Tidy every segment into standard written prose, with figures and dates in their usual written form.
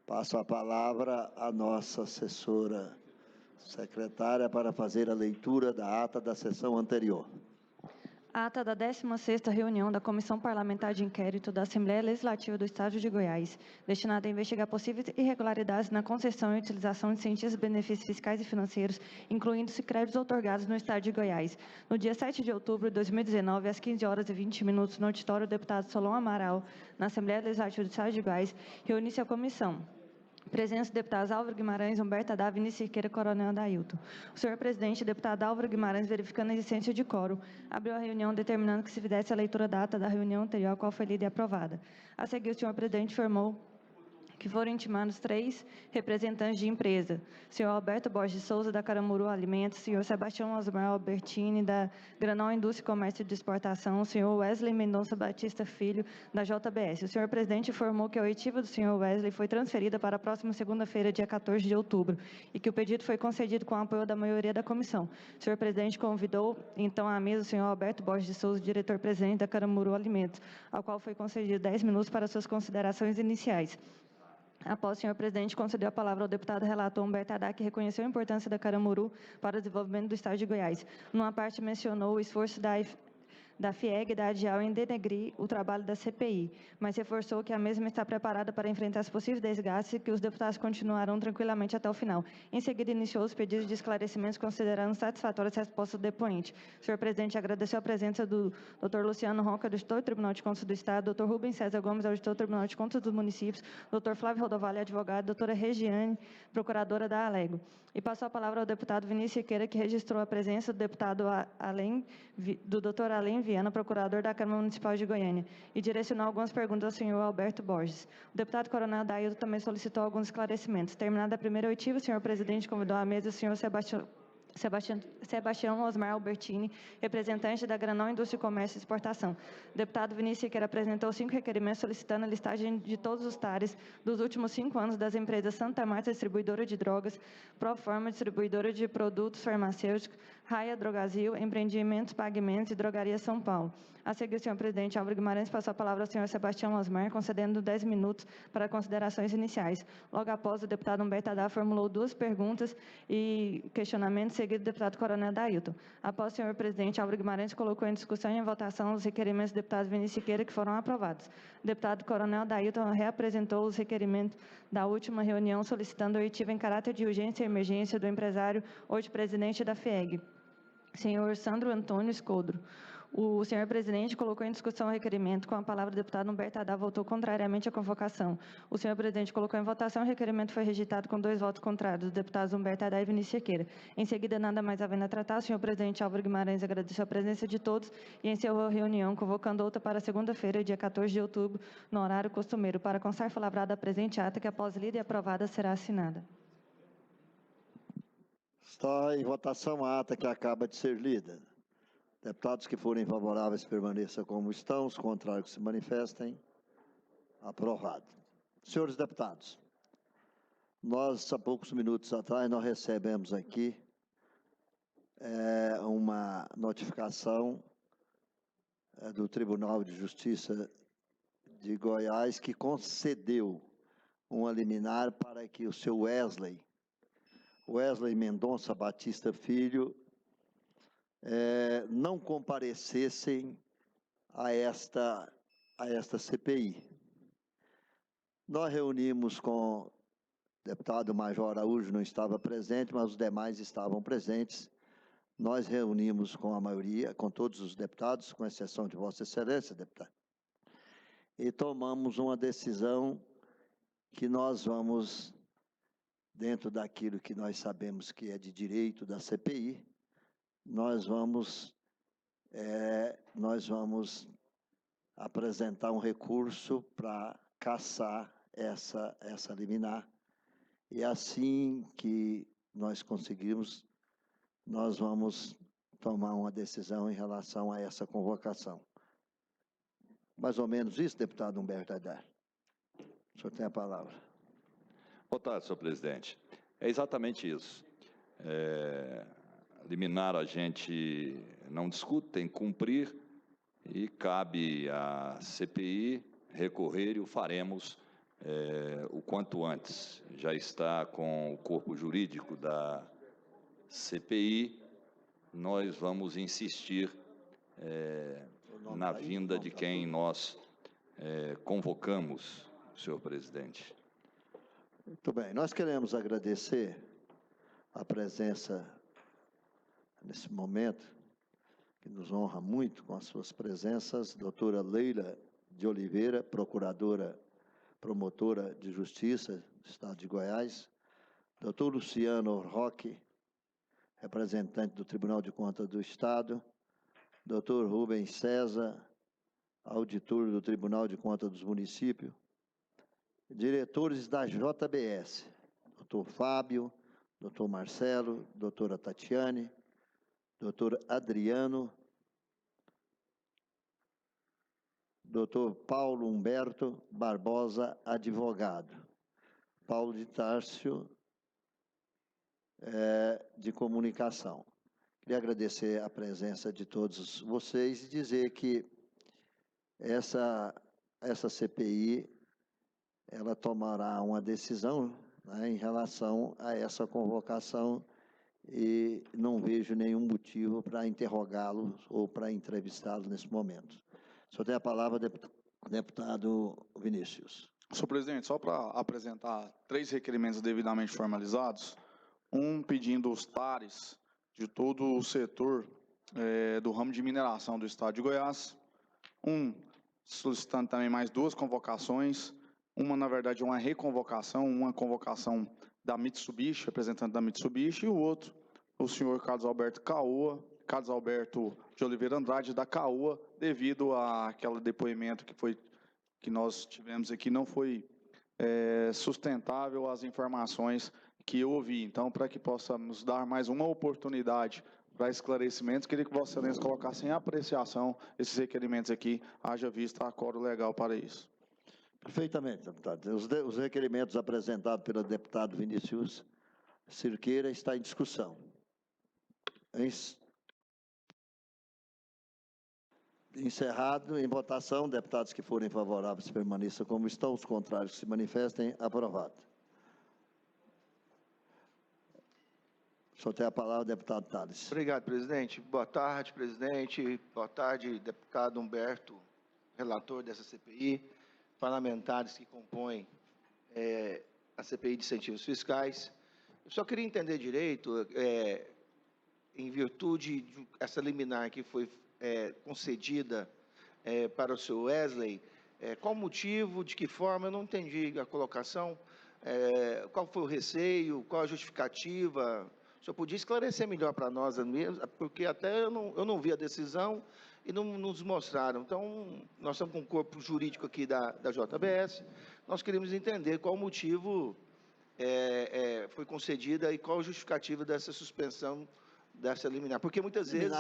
Passo a palavra à nossa assessora secretária para fazer a leitura da ata da sessão anterior. Ata da 16ª reunião da Comissão Parlamentar de Inquérito da Assembleia Legislativa do Estado de Goiás, destinada a investigar possíveis irregularidades na concessão e utilização de cientistas, benefícios fiscais e financeiros, incluindo-se créditos outorgados no Estado de Goiás. No dia 7 de outubro de 2019, às 15h20, no auditório do deputado Solon Amaral, na Assembleia Legislativa do Estado de Goiás, reuniu-se a comissão. Presença dos deputados Álvaro Guimarães, Humberto Haddad, Vinícius Cerqueira, Coronel Adailton. O senhor presidente, deputado Álvaro Guimarães, verificando a existência de quórum, abriu a reunião determinando que se fizesse a leitura da ata da reunião anterior, a qual foi lida e aprovada. A seguir, o senhor presidente informou que foram intimados 3 representantes de empresa: senhor Alberto Borges de Souza, da Caramuru Alimentos, senhor Sebastião Osmar Albertini, da Granol Indústria e Comércio de Exportação, senhor Wesley Mendonça Batista Filho, da JBS. O senhor presidente informou que a oitiva do senhor Wesley foi transferida para a próxima segunda-feira, dia 14 de outubro, e que o pedido foi concedido com o apoio da maioria da comissão. O senhor presidente convidou, então, à mesa o senhor Alberto Borges de Souza, diretor-presidente da Caramuru Alimentos, ao qual foi concedido 10 minutos para suas considerações iniciais. Após o senhor presidente, concedeu a palavra ao deputado relator Humberto Haddad, que reconheceu a importância da Caramuru para o desenvolvimento do Estado de Goiás. Numa parte, mencionou o esforço da FIEG e da ADIAL em denegrir o trabalho da CPI, mas reforçou que a mesma está preparada para enfrentar os possíveis desgastes e que os deputados continuarão tranquilamente até o final. Em seguida, iniciou os pedidos de esclarecimentos, considerando satisfatórias as respostas do depoente. O senhor presidente agradeceu a presença do Dr. Luciano Ronca, auditor do Tribunal de Contas do Estado, Dr. Rubens César Gomes, auditor do Tribunal de Contas dos Municípios, Dr. Flávio Rodovalho, advogado, doutora Regiane, procuradora da Alego. E passou a palavra ao deputado Vinícius Cerqueira, que registrou a presença do deputado do Dr. Além Viana, procurador da Câmara Municipal de Goiânia, e direcionou algumas perguntas ao senhor Alberto Borges. O deputado Coronel Adailton também solicitou alguns esclarecimentos. Terminada a primeira oitiva, o senhor presidente convidou à mesa o senhor Sebastião Osmar Albertini, representante da Granol Indústria e Comércio e Exportação. O deputado Vinícius Cerqueira apresentou 5 requerimentos solicitando a listagem de todos os tares dos últimos 5 anos das empresas Santa Marta, distribuidora de drogas, Proforma, distribuidora de produtos farmacêuticos, Raia Drogazil, Empreendimentos Pagamentos e Drogaria São Paulo. A seguir, o senhor presidente Álvaro Guimarães passou a palavra ao senhor Sebastião Osmar, concedendo 10 minutos para considerações iniciais. Logo após, o deputado Humberto Haddad formulou 2 perguntas e questionamentos, seguido do deputado Coronel Adailton. Após, o senhor presidente Álvaro Guimarães colocou em discussão e em votação os requerimentos do deputado Vinícius Cerqueira, que foram aprovados. O deputado Coronel Adailton reapresentou os requerimentos da última reunião, solicitando a oitiva em caráter de urgência e emergência do empresário, hoje presidente da FIEG, senhor Sandro Antônio Escodro. O senhor presidente colocou em discussão o requerimento. Com a palavra, o deputado Humberto Haddad votou contrariamente à convocação. O senhor presidente colocou em votação, o requerimento foi rejeitado com 2 votos contrários, dos deputados Humberto Haddad e Vinícius Cerqueira. Em seguida, nada mais havendo a tratar, o senhor presidente Álvaro Guimarães agradeceu a presença de todos e encerrou a reunião, convocando outra para segunda-feira, dia 14 de outubro, no horário costumeiro. Para constar falavrada a presente ata, que após lida e aprovada, será assinada. Está em votação a ata que acaba de ser lida. Deputados que forem favoráveis permaneçam como estão, os contrários que se manifestem. Aprovado. Senhores deputados, nós, há poucos minutos atrás, nós recebemos aqui uma notificação do Tribunal de Justiça de Goiás, que concedeu uma liminar para que o seu Wesley Mendonça Batista Filho não comparecessem a esta CPI. Nós reunimos com o deputado Major Araújo, não estava presente, mas os demais estavam presentes. Nós reunimos com a maioria, com todos os deputados, com exceção de Vossa Excelência, deputado, e tomamos uma decisão que nós vamos, dentro daquilo que nós sabemos que é de direito da CPI, nós vamos apresentar um recurso para cassar essa liminar. E assim que nós conseguirmos, nós vamos tomar uma decisão em relação a essa convocação. Mais ou menos isso, deputado Humberto Haddad. O senhor tem a palavra. Boa tarde, senhor presidente. É exatamente isso. Liminar a gente não discute, tem que cumprir, e cabe à CPI recorrer, e o faremos o quanto antes já está com o corpo jurídico da CPI, nós vamos insistir na vinda de quem nós convocamos, senhor presidente. Muito bem. Nós queremos agradecer a presença nesse momento, que nos honra muito com as suas presenças, doutora Leila de Oliveira, promotora de Justiça do Estado de Goiás, doutor Luciano Roque, representante do Tribunal de Contas do Estado, doutor Rubens César, auditor do Tribunal de Contas dos Municípios, diretores da JBS, doutor Fábio, doutor Marcelo, doutora Tatiane, doutor Adriano, doutor Paulo Humberto Barbosa, advogado, Paulo de Tárcio, de comunicação. Queria agradecer a presença de todos vocês e dizer que essa CPI, ela tomará uma decisão, né, em relação a essa convocação e não vejo nenhum motivo para interrogá-los ou para entrevistá-los nesse momento. O senhor tem a palavra, deputado Vinícius. Senhor presidente, só para apresentar 3 requerimentos devidamente formalizados, um pedindo os TARES de todo o setor do ramo de mineração do Estado de Goiás, um solicitando também mais 2 convocações, uma, na verdade, uma reconvocação, uma convocação da Mitsubishi, representante da Mitsubishi, e o outro, o senhor Carlos Alberto de Oliveira Andrade, da CAOA, devido àquele depoimento que nós tivemos aqui, não foi sustentável as informações que eu ouvi. Então, para que possamos dar mais uma oportunidade para esclarecimentos, queria que Vossa Excelência colocasse em apreciação esses requerimentos aqui, haja vista acórdão legal para isso. Perfeitamente, deputado. Os requerimentos apresentados pelo deputado Vinícius Cirqueira estão em discussão. Encerrado, em votação, deputados que forem favoráveis permaneçam como estão, os contrários que se manifestem, aprovado. O senhor tem a palavra, deputado Tales. Obrigado, presidente. Boa tarde, presidente. Boa tarde, deputado Humberto, relator dessa CPI, parlamentares que compõem a CPI de incentivos fiscais. Eu só queria entender direito, em virtude dessa liminar que foi concedida para o senhor Wesley, qual o motivo, de que forma, eu não entendi a colocação, qual foi o receio, qual a justificativa. O senhor podia esclarecer melhor para nós, porque até eu não vi a decisão e não nos mostraram. Então, nós estamos com o corpo jurídico aqui da JBS, nós queremos entender qual o motivo foi concedida e qual a justificativa dessa suspensão dessa liminar. Porque muitas vezes...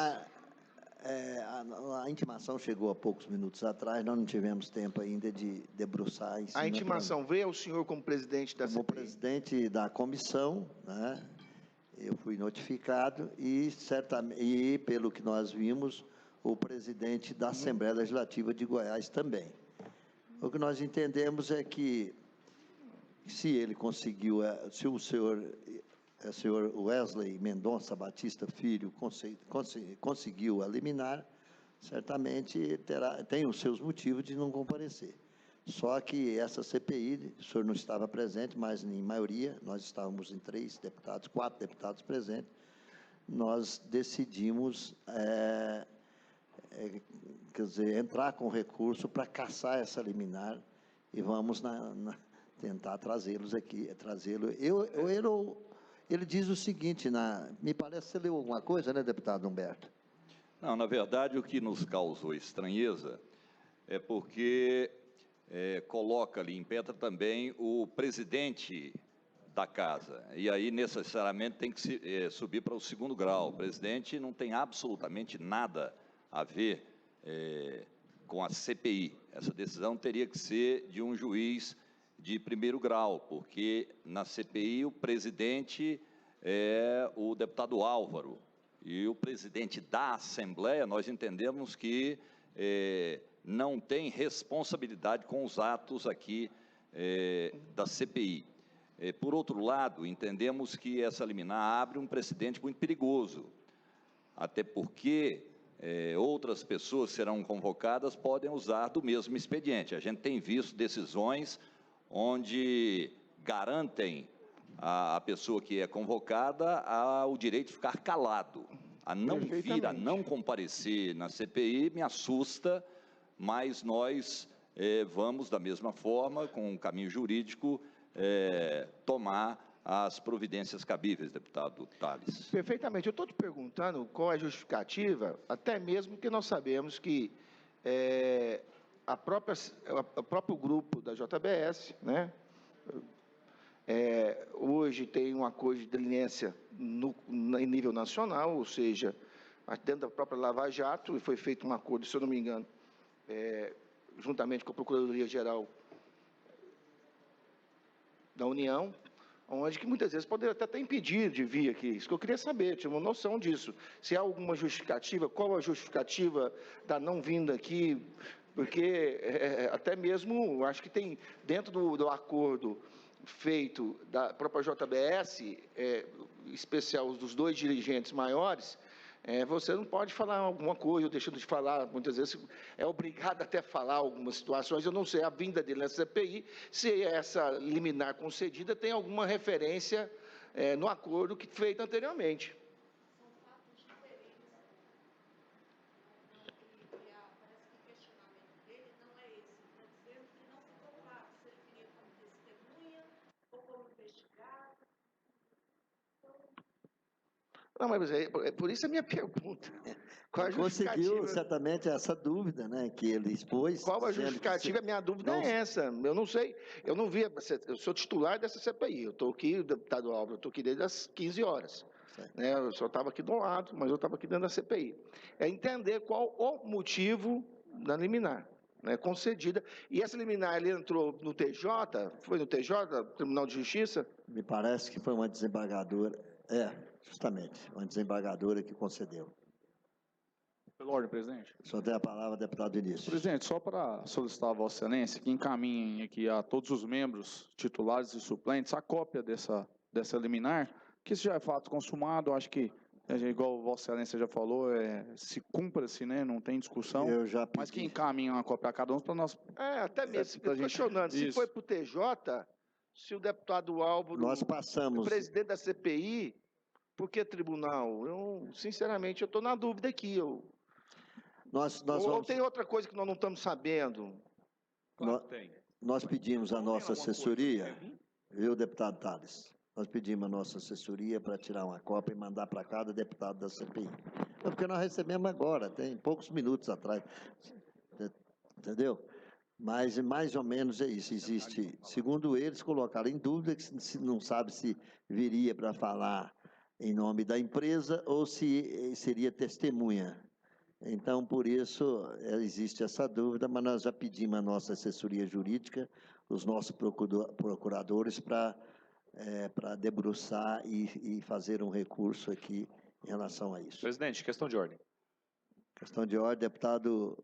A intimação chegou há poucos minutos atrás, nós não tivemos tempo ainda de debruçar em cima. A intimação veio ao senhor como presidente da CPI? Como presidente da comissão, né? Eu fui notificado e, pelo que nós vimos, o presidente da Assembleia Legislativa de Goiás também. O que nós entendemos é que, se ele conseguiu, se o senhor Wesley Mendonça Batista Filho conseguiu eliminar, certamente tem os seus motivos de não comparecer. Só que essa CPI, o senhor não estava presente, mas em maioria, nós estávamos em 4 deputados presentes, nós decidimos entrar com recurso para cassar essa liminar e vamos tentar trazê-los aqui. Ele diz o seguinte, me parece que você leu alguma coisa, né, deputado Humberto? Não, na verdade, o que nos causou estranheza é porque coloca ali, impetra também o presidente da casa, e aí necessariamente tem que subir para o 2º grau. O presidente não tem absolutamente nada a ver com a CPI. Essa decisão teria que ser de um juiz de 1º grau, porque na CPI o presidente é o deputado Álvaro, e o presidente da Assembleia, nós entendemos que não tem responsabilidade com os atos aqui da CPI. Por outro lado, entendemos que essa liminar abre um precedente muito perigoso, até porque outras pessoas serão convocadas, podem usar do mesmo expediente. A gente tem visto decisões onde garantem a pessoa que é convocada o direito de ficar calado. A não vir, a não comparecer na CPI me assusta, mas nós vamos, da mesma forma, com o caminho jurídico, tomar as providências cabíveis, deputado Tales. Perfeitamente. Eu estou te perguntando qual é a justificativa, até mesmo que nós sabemos que o próprio grupo da JBS, né, hoje tem um acordo de leniência em nível nacional, ou seja, dentro da própria Lava Jato, e foi feito um acordo, se eu não me engano, juntamente com a Procuradoria-Geral da União, onde que muitas vezes poderia até impedir de vir aqui. Isso que eu queria saber, tinha uma noção disso. Se há alguma justificativa, qual a justificativa da não vinda aqui? Porque até mesmo, acho que tem, dentro do acordo feito da própria JBS, especial dos dois dirigentes maiores, você não pode falar alguma coisa, ou deixando de falar, muitas vezes é obrigado até a falar algumas situações, eu não sei, a vinda dele na CPI, se essa liminar concedida tem alguma referência no acordo que feito anteriormente. São fatos diferentes. Parece que o questionamento dele não é esse, está dizendo que não ficou claro se ele viria como testemunha ou como investigado. Não, mas por isso a minha pergunta. Qual a Conseguiu justificativa? certamente essa dúvida, né, que ele expôs. Qual a dizendo que justificativa? A minha dúvida é essa. Eu não sei, eu não vi, eu sou titular dessa CPI, eu estou aqui, deputado Álvaro, eu estou aqui desde as 15 horas. Né, eu só estava aqui do lado, mas eu estava aqui dentro da CPI. É entender qual o motivo da liminar, né, concedida. E essa liminar, ele entrou no TJ, foi no TJ, Tribunal de Justiça? Me parece que foi uma desembargadora, justamente, uma desembargadora que concedeu. Pela ordem, presidente. O senhor tem a palavra, deputado Vinícius. Presidente, só para solicitar a Vossa Excelência que encaminhem aqui a todos os membros titulares e suplentes a cópia dessa liminar, que isso já é fato consumado, acho que, igual Vossa Excelência já falou, se cumpra-se, né, não tem discussão, Eu já pedi. mas que encaminhem uma cópia a cada um para nós... Até mesmo, pra gente- questionando, se Isso. foi para o TJ, se o deputado Álvaro, Nós passamos. presidente da CPI, por que tribunal? Eu, sinceramente, eu estou na dúvida aqui. Ou Nós tem outra coisa que nós não estamos sabendo? Nós pedimos a nossa assessoria, viu, deputado Tales? Nós pedimos a nossa assessoria para tirar uma cópia e mandar para cada deputado da CPI. É porque nós recebemos agora, tem poucos minutos atrás. Entendeu? Mas mais ou menos é isso. Existe, segundo eles, colocaram em dúvida que se não sabe se viria para falar em nome da empresa ou se seria testemunha. Então, por isso, existe essa dúvida, mas nós já pedimos a nossa assessoria jurídica, os nossos procuradores, para debruçar e fazer um recurso aqui em relação a isso. Presidente, questão de ordem. Questão de ordem, deputado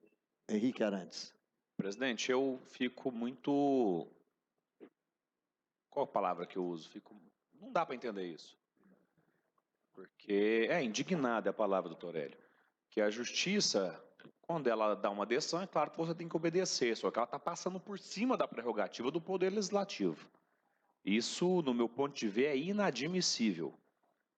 Henrique Arantes. Presidente, eu fico muito... Qual a palavra que eu uso? Não dá para entender isso. Porque indignado é a palavra do Torélio. Que a justiça, quando ela dá uma decisão, é claro que você tem que obedecer, só que ela está passando por cima da prerrogativa do Poder Legislativo. Isso, no meu ponto de ver, é inadmissível.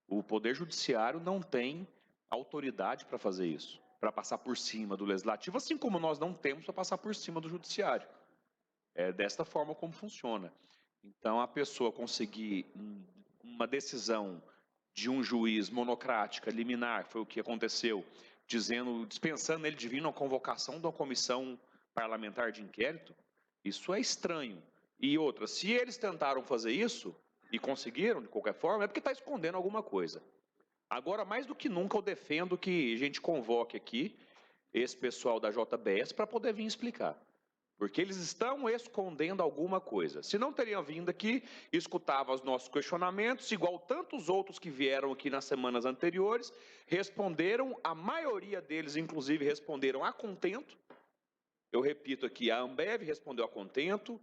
O Poder Judiciário não tem autoridade para fazer isso, para passar por cima do Legislativo, assim como nós não temos para passar por cima do Judiciário. É desta forma como funciona. Então, a pessoa conseguir uma decisão de um juiz monocrática, liminar, foi o que aconteceu, dispensando ele de vir na convocação de uma comissão parlamentar de inquérito, isso é estranho. E outra, se eles tentaram fazer isso, e conseguiram, de qualquer forma, é porque está escondendo alguma coisa. Agora, mais do que nunca, eu defendo que a gente convoque aqui esse pessoal da JBS para poder vir explicar. Porque eles estão escondendo alguma coisa. Se não teriam vindo aqui, escutavam os nossos questionamentos, igual tantos outros que vieram aqui nas semanas anteriores, responderam, a maioria deles, inclusive, responderam a contento. Eu repito aqui, a Ambev respondeu a contento,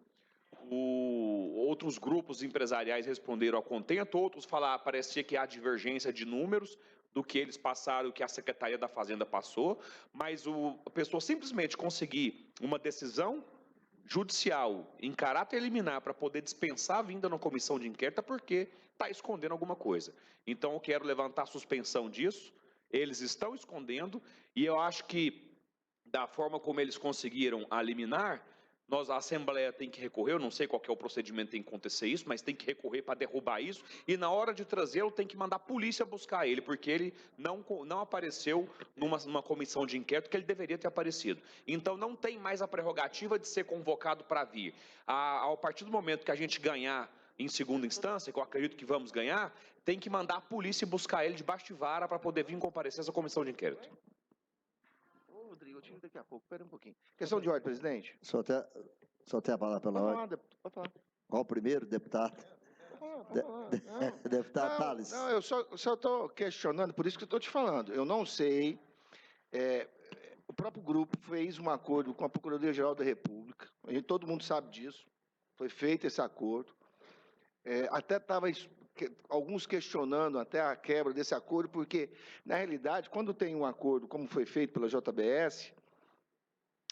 Outros grupos empresariais responderam ao contento, outros falaram, parecia que há divergência de números do que eles passaram, o que a Secretaria da Fazenda passou, mas a pessoa simplesmente conseguir uma decisão judicial em caráter liminar para poder dispensar a vinda na comissão de inquérito é porque está escondendo alguma coisa. Então, eu quero levantar a suspensão disso, eles estão escondendo, e eu acho que, da forma como eles conseguiram a liminar, a Assembleia tem que recorrer, eu não sei qual que é o procedimento que tem que acontecer isso, mas tem que recorrer para derrubar isso, e na hora de trazê-lo tem que mandar a polícia buscar ele, porque ele não apareceu numa comissão de inquérito que ele deveria ter aparecido. Então não tem mais a prerrogativa de ser convocado para vir. A partir do momento que a gente ganhar em segunda instância, que eu acredito que vamos ganhar, tem que mandar a polícia buscar ele debaixo de vara para poder vir comparecer essa comissão de inquérito. Rodrigo, eu te daqui a pouco, espera um pouquinho. Questão de ordem, presidente. Só tem a palavra pela ordem. Pode falar. Qual o primeiro, deputado? Deputado Tales. Não, eu só estou questionando, por isso que eu estou te falando. Eu não sei. O próprio grupo fez um acordo com a Procuradoria-Geral da República. Todo mundo sabe disso. Foi feito esse acordo. Até estava alguns questionando até a quebra desse acordo, porque, na realidade, quando tem um acordo, como foi feito pela JBS,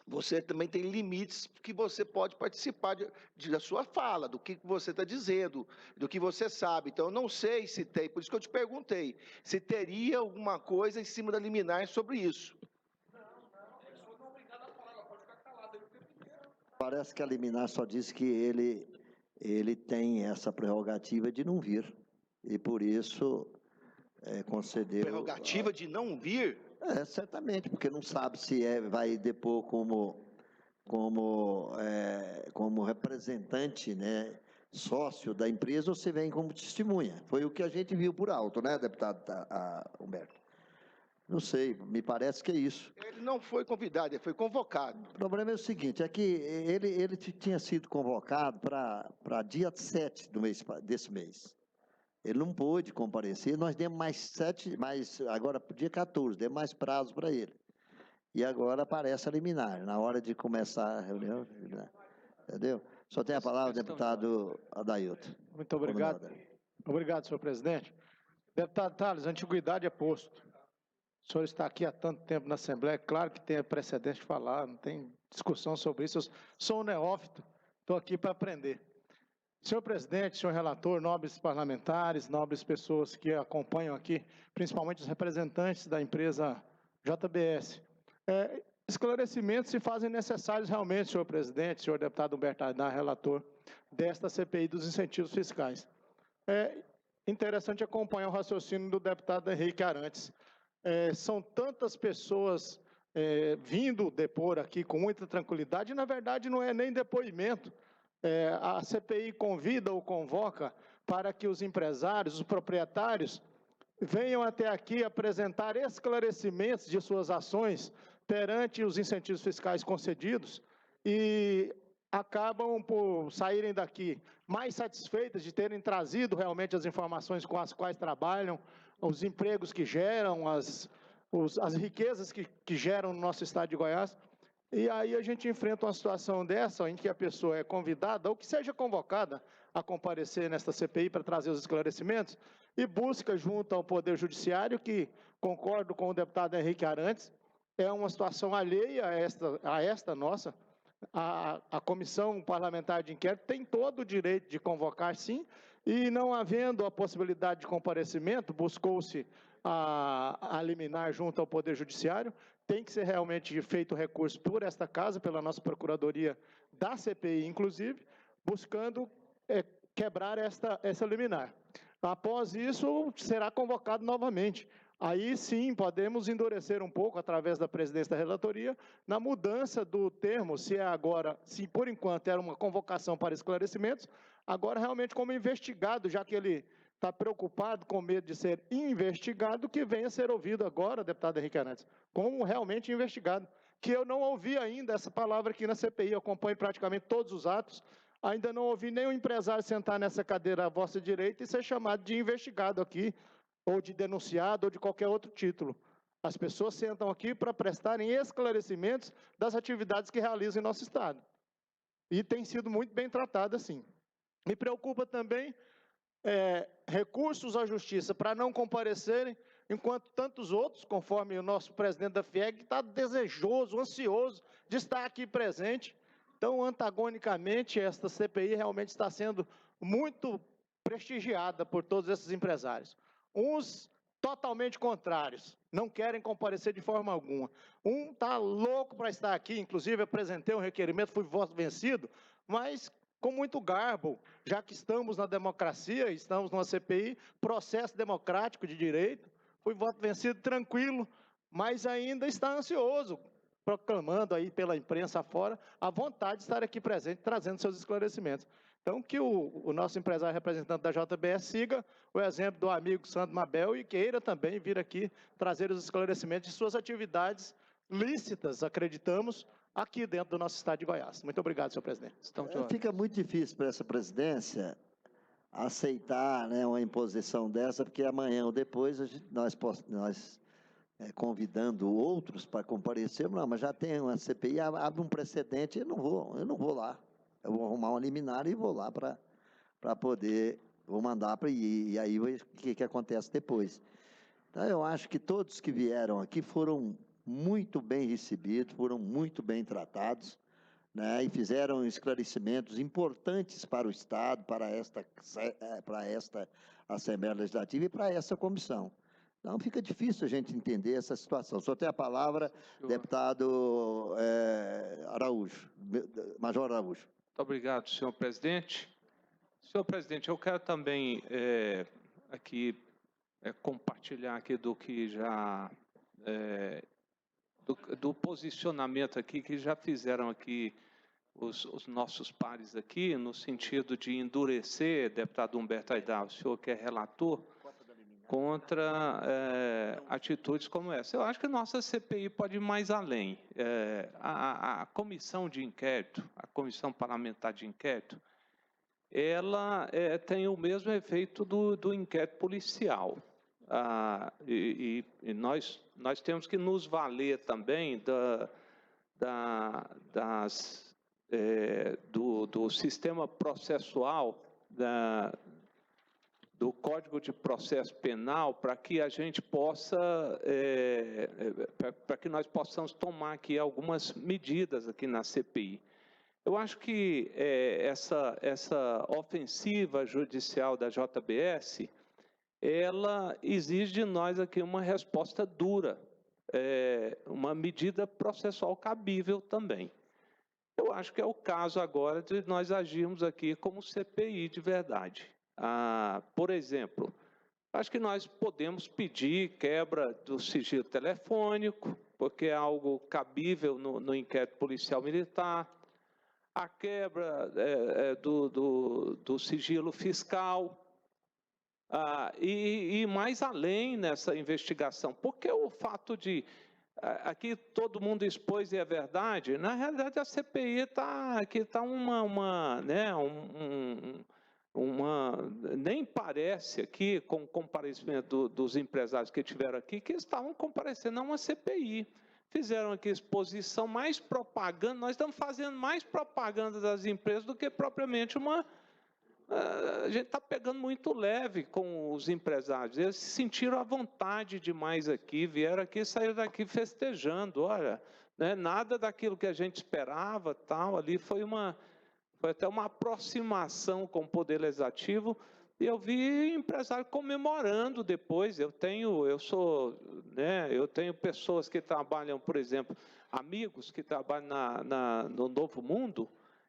você também tem limites que você pode participar da sua fala, do que você está dizendo, do que você sabe. Então, eu não sei se tem, por isso que eu te perguntei, se teria alguma coisa em cima da liminar sobre isso. Não é obrigado a falar, ela pode ficar calada. Parece que a liminar só disse que ele tem essa prerrogativa de não vir, e por isso concedeu... Prerrogativa de não vir? Certamente, porque não sabe se vai depor como representante, né, sócio da empresa, ou se vem como testemunha. Foi o que a gente viu por alto, né, deputado Humberto? Não sei, me parece que é isso. Ele não foi convidado, ele foi convocado. O problema é o seguinte, é que ele tinha sido convocado para dia 7 desse mês. Ele não pôde comparecer, nós demos agora dia 14, demos mais prazo para ele. E agora aparece a liminar, na hora de começar a reunião, entendeu? Só tem a palavra o deputado Adailton. Muito obrigado. Obrigado, senhor presidente. Deputado Tales, a antiguidade é posto. O senhor está aqui há tanto tempo na Assembleia, claro que tem precedente de falar, não tem discussão sobre isso. Eu sou um neófito, estou aqui para aprender. Senhor presidente, senhor relator, nobres parlamentares, nobres pessoas que acompanham aqui, principalmente os representantes da empresa JBS. Esclarecimentos se fazem necessários realmente, senhor presidente, senhor deputado Humberto Aidar, relator desta CPI dos incentivos fiscais. É interessante acompanhar o raciocínio do deputado Henrique Arantes. São tantas pessoas vindo depor aqui com muita tranquilidade, e na verdade não é nem depoimento. A CPI convida ou convoca para que os empresários, os proprietários, venham até aqui apresentar esclarecimentos de suas ações perante os incentivos fiscais concedidos e acabam por saírem daqui mais satisfeitas de terem trazido realmente as informações com as quais trabalham, os empregos que geram, as riquezas que geram no nosso estado de Goiás. E aí a gente enfrenta uma situação dessa, em que a pessoa é convidada, ou que seja convocada a comparecer nesta CPI para trazer os esclarecimentos, e busca junto ao Poder Judiciário, que, concordo com o deputado Henrique Arantes, é uma situação alheia a esta nossa. A Comissão Parlamentar de Inquérito tem todo o direito de convocar, sim, e não havendo a possibilidade de comparecimento, buscou-se a liminar junto ao Poder Judiciário, tem que ser realmente feito recurso por esta casa, pela nossa Procuradoria da CPI, inclusive, buscando quebrar essa liminar. Após isso, será convocado novamente. Aí sim, podemos endurecer um pouco, através da presidência da relatoria, na mudança do termo, se por enquanto era uma convocação para esclarecimentos, agora realmente como investigado, já que ele está preocupado com medo de ser investigado, que venha ser ouvido agora, deputado Henrique Arantes, como realmente investigado, que eu não ouvi ainda essa palavra aqui na CPI, eu acompanho praticamente todos os atos, ainda não ouvi nenhum empresário sentar nessa cadeira à vossa direita e ser chamado de investigado aqui, ou de denunciado, ou de qualquer outro título. As pessoas sentam aqui para prestarem esclarecimentos das atividades que realizam em nosso Estado. e tem sido muito bem tratada, sim. Me preocupa também recursos à justiça para não comparecerem, enquanto tantos outros, conforme o nosso presidente da FIEG, está desejoso, ansioso de estar aqui presente. Então, antagonicamente, esta CPI realmente está sendo muito prestigiada por todos esses empresários. Uns totalmente contrários, não querem comparecer de forma alguma. Um está louco para estar aqui, inclusive apresentei um requerimento, fui voto vencido, mas com muito garbo, já que estamos na democracia, estamos numa CPI, processo democrático de direito, fui voto vencido tranquilo, mas ainda está ansioso, proclamando aí pela imprensa afora a vontade de estar aqui presente, trazendo seus esclarecimentos. Então, que o nosso empresário representante da JBS siga o exemplo do amigo Sandro Mabel e queira também vir aqui trazer os esclarecimentos de suas atividades lícitas, acreditamos, aqui dentro do nosso estado de Goiás. Muito obrigado, senhor presidente. Fica muito difícil para essa presidência aceitar, né, uma imposição dessa, porque amanhã ou depois nós convidando outros para comparecer, não, mas já tem uma CPI, abre um precedente, eu não vou lá. Eu vou arrumar uma liminar e vou lá para poder, vou mandar para ir, e aí o que acontece depois. Então, eu acho que todos que vieram aqui foram muito bem recebidos, foram muito bem tratados, né, e fizeram esclarecimentos importantes para o Estado, para esta Assembleia Legislativa e para essa comissão. Então, fica difícil a gente entender essa situação. Só tem a palavra, deputado Araújo, Major Araújo. Muito obrigado, senhor presidente. Senhor presidente, eu quero também aqui compartilhar aqui do que já do posicionamento aqui que já fizeram aqui os nossos pares aqui, no sentido de endurecer, deputado Humberto Aidar, o senhor que é relator, contra atitudes como essa. Eu acho que a nossa CPI pode ir mais além. A comissão de inquérito, a comissão parlamentar de inquérito, ela tem o mesmo efeito do inquérito policial. E nós temos que nos valer também do sistema processual, do Código de Processo Penal, para que a gente possa, para que nós possamos tomar aqui algumas medidas aqui na CPI. Eu acho que essa ofensiva judicial da JBS, ela exige de nós aqui uma resposta dura, uma medida processual cabível também. Eu acho que é o caso agora de nós agirmos aqui como CPI de verdade. Por exemplo, acho que nós podemos pedir quebra do sigilo telefônico, porque é algo cabível no inquérito policial militar, a quebra do sigilo fiscal, e mais além nessa investigação, porque o fato de aqui todo mundo expôs e é verdade, na realidade a CPI está nem parece aqui, com o comparecimento dos empresários que estiveram aqui, que estavam comparecendo a uma CPI. Fizeram aqui exposição, mais propaganda, nós estamos fazendo mais propaganda das empresas do que propriamente a gente está pegando muito leve com os empresários. Eles se sentiram à vontade demais aqui, vieram aqui e saíram daqui festejando. Olha, né, nada daquilo que a gente esperava, tal, ali foi até uma aproximação com o Poder Legislativo, e eu vi empresário comemorando depois. Eu tenho pessoas que trabalham, por exemplo, amigos que trabalham no Novo Mundo,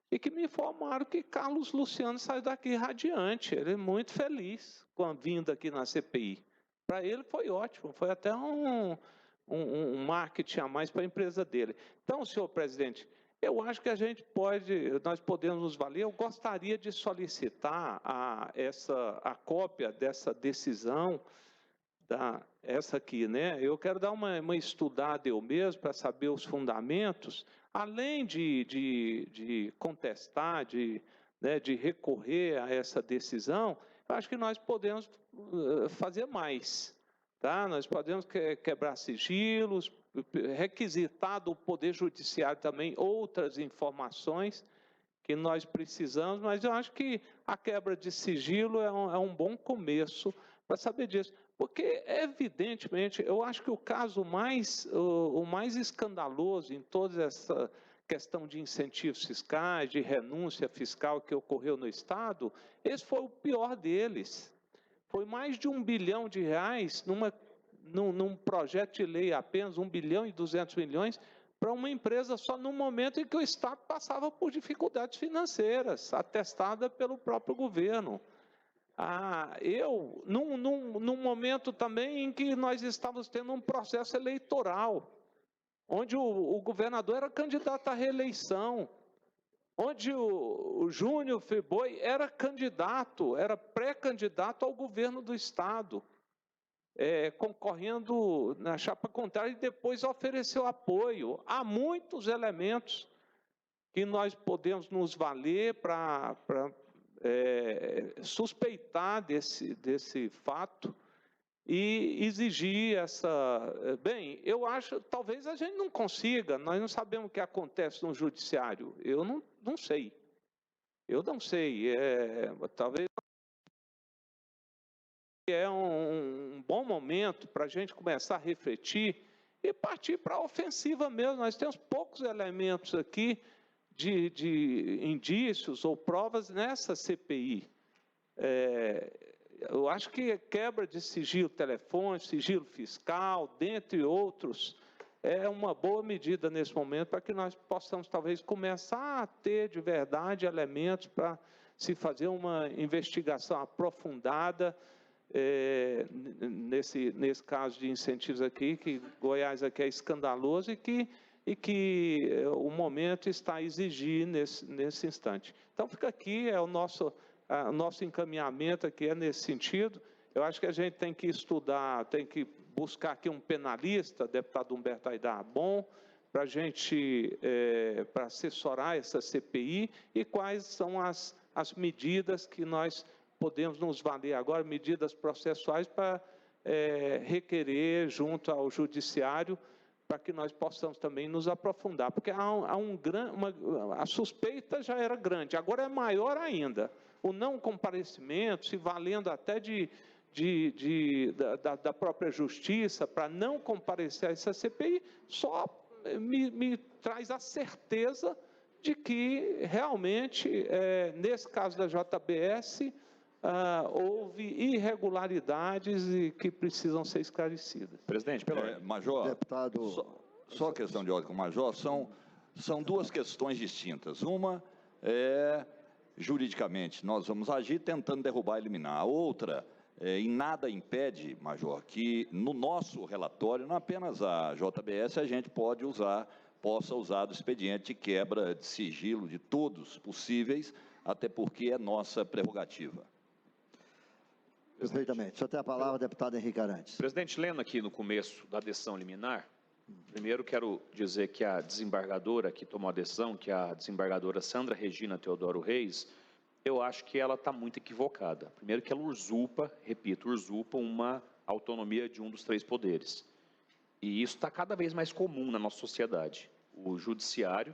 e que me informaram que Carlos Luciano saiu daqui radiante. Ele é muito feliz com a vinda aqui na CPI. Para ele foi ótimo, foi até um marketing a mais para a empresa dele. Então, senhor presidente, eu acho que nós podemos nos valer. Eu gostaria de solicitar a cópia dessa decisão, essa aqui, né? Eu quero dar uma estudada eu mesmo para saber os fundamentos, além de contestar, de recorrer a essa decisão. Eu acho que nós podemos fazer mais, tá? Nós podemos quebrar sigilos, requisitar do Poder Judiciário também outras informações que nós precisamos, mas eu acho que a quebra de sigilo é um bom começo para saber disso. Porque, evidentemente, eu acho que o caso o mais escandaloso em toda essa questão de incentivos fiscais, de renúncia fiscal que ocorreu no Estado, esse foi o pior deles. Foi mais de R$ 1 bilhão num projeto de lei apenas, 1 bilhão e 200 milhões, para uma empresa só no momento em que o Estado passava por dificuldades financeiras, atestada pelo próprio governo. Num momento também em que nós estávamos tendo um processo eleitoral, onde o governador era candidato à reeleição, onde o Júnior Friboi era pré-candidato ao governo do Estado, concorrendo na chapa contrária e depois ofereceu apoio. Há muitos elementos que nós podemos nos valer para suspeitar desse fato e exigir Bem, eu acho, talvez a gente não consiga, nós não sabemos o que acontece no judiciário, eu não sei. Eu não sei, talvez é um bom momento para a gente começar a refletir e partir para a ofensiva mesmo. Nós temos poucos elementos aqui de indícios ou provas nessa CPI. Eu acho que quebra de sigilo telefônico, sigilo fiscal, dentre outros, é uma boa medida nesse momento para que nós possamos talvez começar a ter de verdade elementos para se fazer uma investigação aprofundada nesse caso de incentivos aqui, que Goiás aqui é escandaloso e que o momento está a exigir nesse instante. Então fica aqui, o nosso encaminhamento aqui é nesse sentido. Eu acho que a gente tem que estudar, tem que buscar aqui um penalista, deputado Humberto Aidar, bom, para a gente, para assessorar essa CPI e quais são as medidas que nós podemos nos valer agora, medidas processuais para requerer junto ao judiciário, para que nós possamos também nos aprofundar, porque a suspeita já era grande, agora é maior ainda. O não comparecimento, se valendo até da própria justiça para não comparecer a essa CPI, só me traz a certeza de que realmente, nesse caso da JBS, houve irregularidades e que precisam ser esclarecidas. Presidente, Major, Deputado... só questão de ordem com o Major, são duas questões distintas. Uma é, juridicamente, nós vamos agir tentando derrubar e eliminar. A outra, em nada impede, Major, que no nosso relatório, não apenas a JBS, a gente possa usar do expediente de quebra de sigilo de todos possíveis, até porque é nossa prerrogativa. Perfeitamente. O senhor tem a palavra, deputado Henrique Arantes. Presidente, lendo aqui no começo da decisão liminar, primeiro quero dizer que a desembargadora que tomou a decisão, que é a desembargadora Sandra Regina Teodoro Reis, eu acho que ela está muito equivocada. Primeiro que ela usurpa uma autonomia de um dos três poderes. E isso está cada vez mais comum na nossa sociedade. O judiciário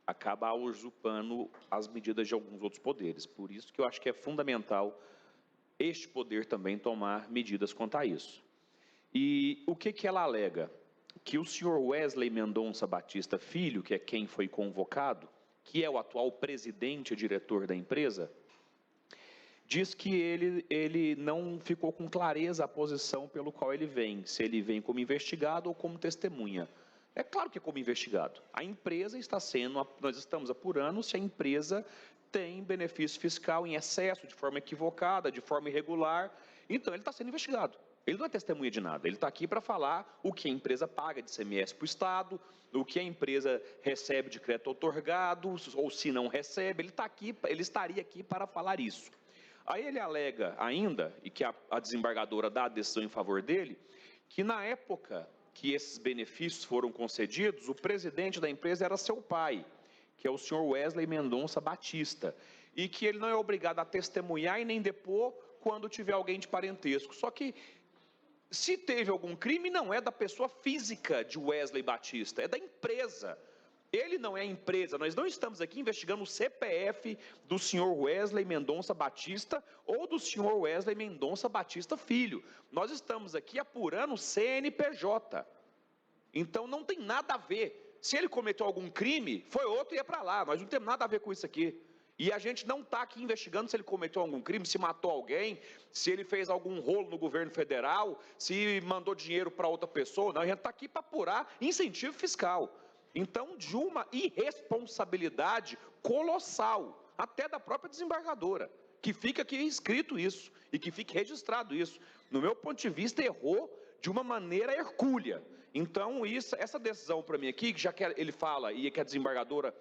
acaba usurpando as medidas de alguns outros poderes. Por isso que eu acho que é fundamental este poder também tomar medidas quanto a isso. E o que ela alega? Que o senhor Wesley Mendonça Batista Filho, que é quem foi convocado, que é o atual presidente e diretor da empresa, diz que ele não ficou com clareza a posição pelo qual ele vem, se ele vem como investigado ou como testemunha. É claro que é como investigado. A empresa nós estamos apurando se a empresa tem benefício fiscal em excesso, de forma equivocada, de forma irregular, então ele está sendo investigado. Ele não é testemunha de nada, ele está aqui para falar o que a empresa paga de ICMS para o Estado, o que a empresa recebe de crédito otorgado, ou se não recebe, ele estaria aqui para falar isso. Aí ele alega ainda, e que a desembargadora dá a decisão em favor dele, que na época que esses benefícios foram concedidos, o presidente da empresa era seu pai, que é o senhor Wesley Mendonça Batista, e que ele não é obrigado a testemunhar e nem depor quando tiver alguém de parentesco. Só que, se teve algum crime, não é da pessoa física de Wesley Batista, é da empresa. Ele não é empresa, nós não estamos aqui investigando o CPF do senhor Wesley Mendonça Batista ou do senhor Wesley Mendonça Batista Filho. Nós estamos aqui apurando o CNPJ. Então não tem nada a ver. Se ele cometeu algum crime, foi outro e ia para lá. Nós não temos nada a ver com isso aqui. E a gente não está aqui investigando se ele cometeu algum crime, se matou alguém, se ele fez algum rolo no governo federal, se mandou dinheiro para outra pessoa. Não, a gente está aqui para apurar incentivo fiscal. Então, de uma irresponsabilidade colossal, até da própria desembargadora, que fica aqui escrito isso, e que fique registrado isso. No meu ponto de vista, errou de uma maneira hercúlea. Então, essa decisão para mim aqui, que já que ele fala, e que a desembargadora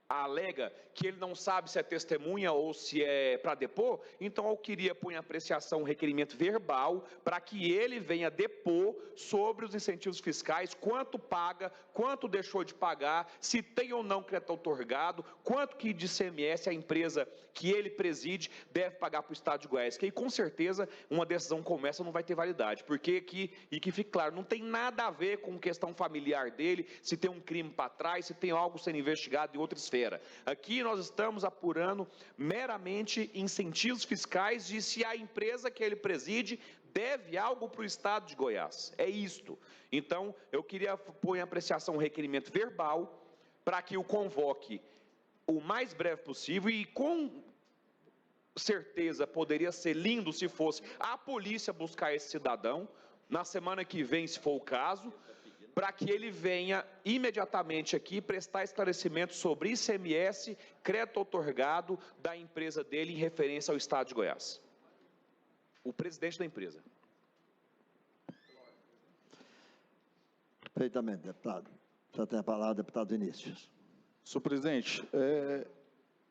alega que ele não sabe se é testemunha ou se é para depor, então eu queria pôr em apreciação um requerimento verbal para que ele venha depor sobre os incentivos fiscais, quanto paga, quanto deixou de pagar, se tem ou não crédito outorgado, quanto que de ICMS a empresa que ele preside deve pagar para o Estado de Goiás, que aí com certeza uma decisão como essa não vai ter validade, porque aqui, e que fique claro, não tem nada a ver com questão familiar dele, se tem um crime para trás, se tem algo sendo investigado em outra esfera. Aqui nós estamos apurando meramente incentivos fiscais de se a empresa que ele preside deve algo para o Estado de Goiás. É isto. Então, eu queria pôr em apreciação um requerimento verbal para que o convoque o mais breve possível e com certeza poderia ser lindo se fosse a polícia buscar esse cidadão na semana que vem, se for o caso, para que ele venha imediatamente aqui prestar esclarecimento sobre ICMS, crédito outorgado da empresa dele em referência ao Estado de Goiás. O presidente da empresa. Perfeitamente, deputado. Já tem a palavra, deputado Vinícius. Senhor presidente,